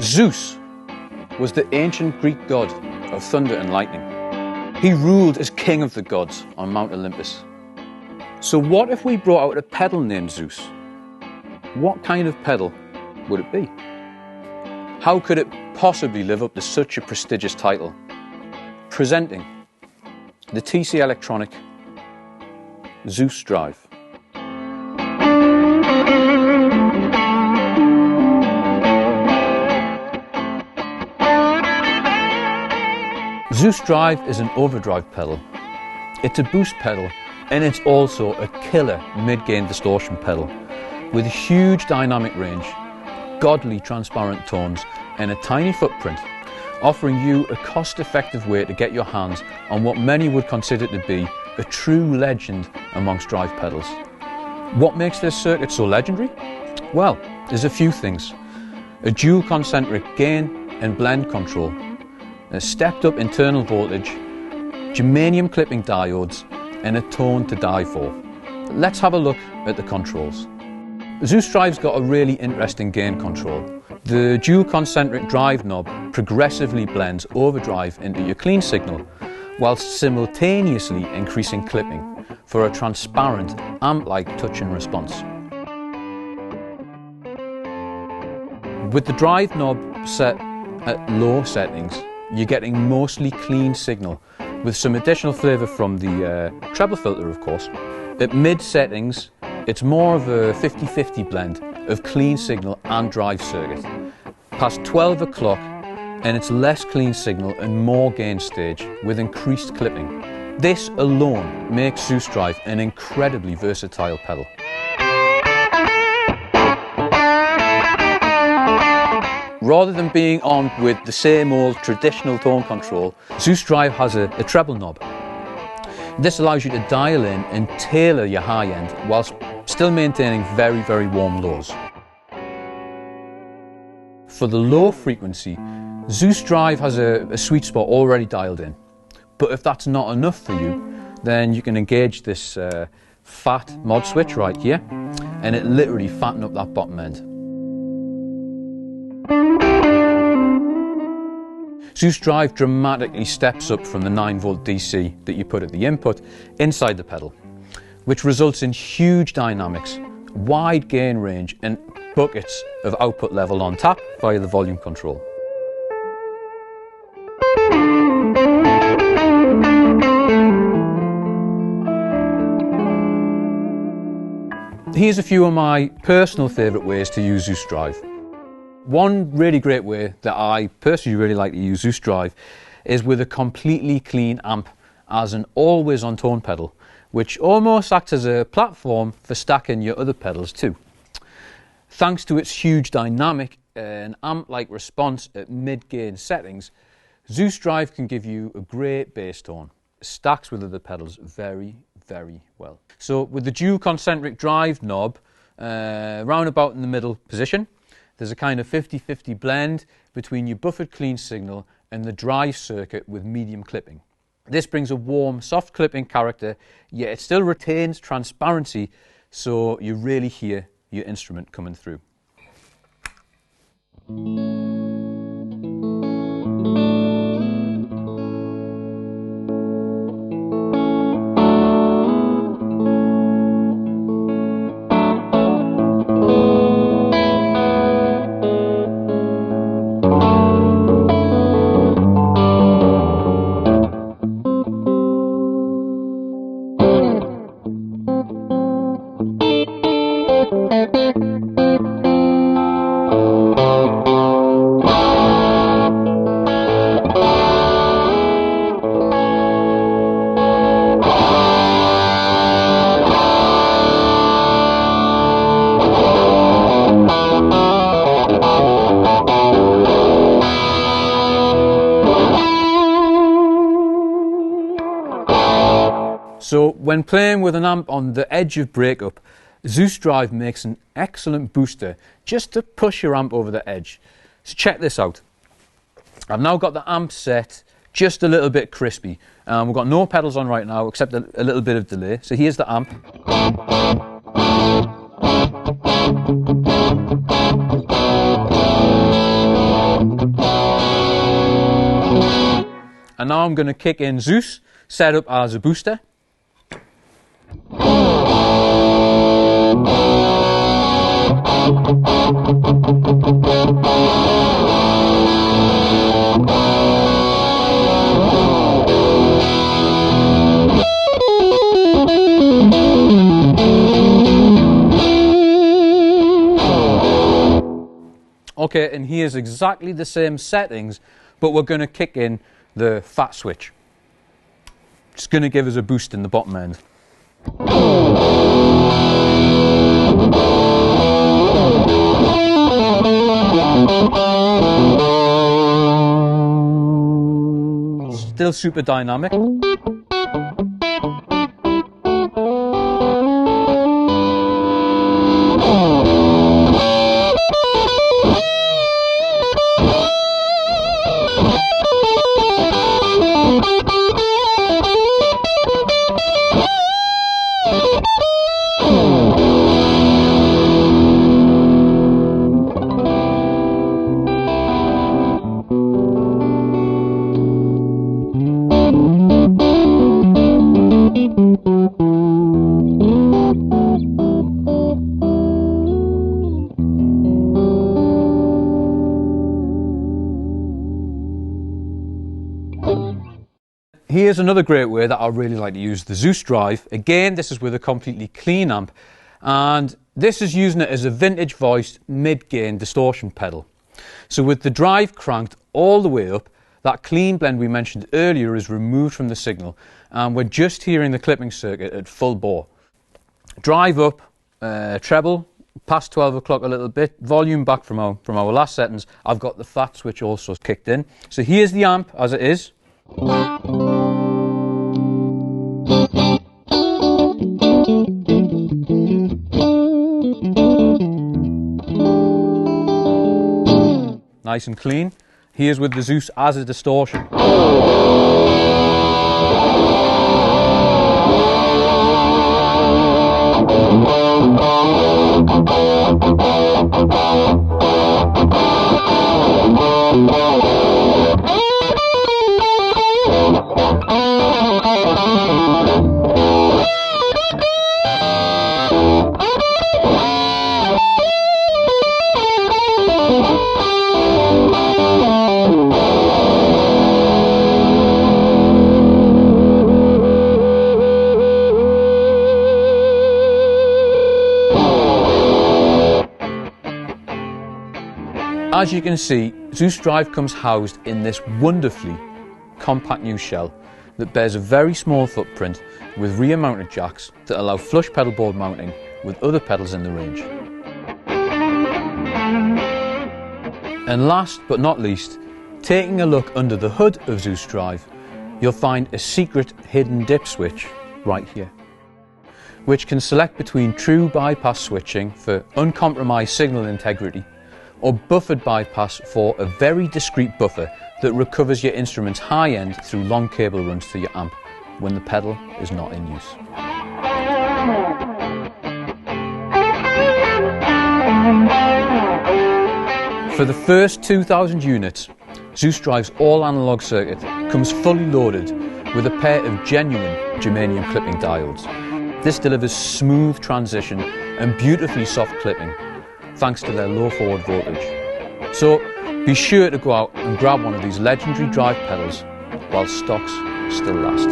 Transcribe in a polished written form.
Zeus was the ancient Greek god of thunder and lightning. He ruled as king of the gods on Mount Olympus. So what if we brought out a pedal named Zeus? What kind of pedal would it be? How could it possibly live up to such a prestigious title? Presenting the TC Electronic Zeus Drive. Zeus Drive is an overdrive pedal. It's a boost pedal, and it's also a killer mid-gain distortion pedal with a huge dynamic range, godly transparent tones, and a tiny footprint, offering you a cost-effective way to get your hands on what many would consider to be a true legend amongst drive pedals. What makes this circuit so legendary? Well, there's a few things. A dual concentric gain and blend control, a stepped up internal voltage, germanium clipping diodes, and a tone to die for. Let's have a look at the controls. Zeus Drive's got a really interesting gain control. The dual concentric drive knob progressively blends overdrive into your clean signal, whilst simultaneously increasing clipping for a transparent, amp-like touch and response. With the drive knob set at low settings, you're getting mostly clean signal, with some additional flavour from the treble filter, of course. At mid settings, it's more of a 50-50 blend of clean signal and drive circuit. Past 12 o'clock, and it's less clean signal and more gain stage with increased clipping. This alone makes Zeus Drive an incredibly versatile pedal. Rather than being armed with the same old traditional tone control, Zeus Drive has a treble knob. This allows you to dial in and tailor your high end whilst still maintaining very, very warm lows. For the low frequency, Zeus Drive has a sweet spot already dialed in. But if that's not enough for you, then you can engage this fat mod switch right here, and it literally fatten up that bottom end. Zeus Drive dramatically steps up from the 9V DC that you put at the input inside the pedal, which results in huge dynamics, wide gain range, and buckets of output level on tap via the volume control. Here's a few of my personal favourite ways to use Zeus Drive. One really great way that I personally really like to use Zeus Drive is with a completely clean amp as an always on tone pedal, which almost acts as a platform for stacking your other pedals too. Thanks to its huge dynamic and amp-like response at mid-gain settings, Zeus Drive can give you a great bass tone. It stacks with other pedals very, very well. So with the dual concentric drive knob round about in the middle position, there's a kind of 50-50 blend between your buffered clean signal and the drive circuit with medium clipping. This brings a warm, soft clipping character, yet it still retains transparency, so you really hear your instrument coming through. So when playing with an amp on the edge of breakup, Zeus Drive makes an excellent booster just to push your amp over the edge. So check this out. I've now got the amp set just a little bit crispy. We've got no pedals on right now except a little bit of delay. So here's the amp. And now I'm going to kick in Zeus, set up as a booster. Okay, and here's exactly the same settings, but we're going to kick in the fat switch. It's going to give us a boost in the bottom end. Still super dynamic. Here's another great way that I really like to use the Zeus Drive. Again, this is with a completely clean amp, and this is using it as a vintage voiced mid-gain distortion pedal. So with the drive cranked all the way up, that clean blend we mentioned earlier is removed from the signal, and we're just hearing the clipping circuit at full bore. Drive up, treble, past 12 o'clock a little bit, volume back from our last settings. I've got the fat switch also kicked in. So here's the amp as it is. Nice and clean. Here's with the Zeus as a distortion. As you can see, Zeus Drive comes housed in this wonderfully compact new shell that bears a very small footprint with rear mounted jacks that allow flush pedal board mounting with other pedals in the range. And last but not least, taking a look under the hood of Zeus Drive, you'll find a secret hidden dip switch right here, which can select between true bypass switching for uncompromised signal integrity or buffered bypass for a very discreet buffer that recovers your instrument's high end through long cable runs to your amp when the pedal is not in use. For the first 2,000 units, Zeus Drive's all-analog circuit comes fully loaded with a pair of genuine germanium clipping diodes. This delivers smooth transition and beautifully soft clipping, thanks to their low forward voltage. So be sure to go out and grab one of these legendary drive pedals while stocks still last.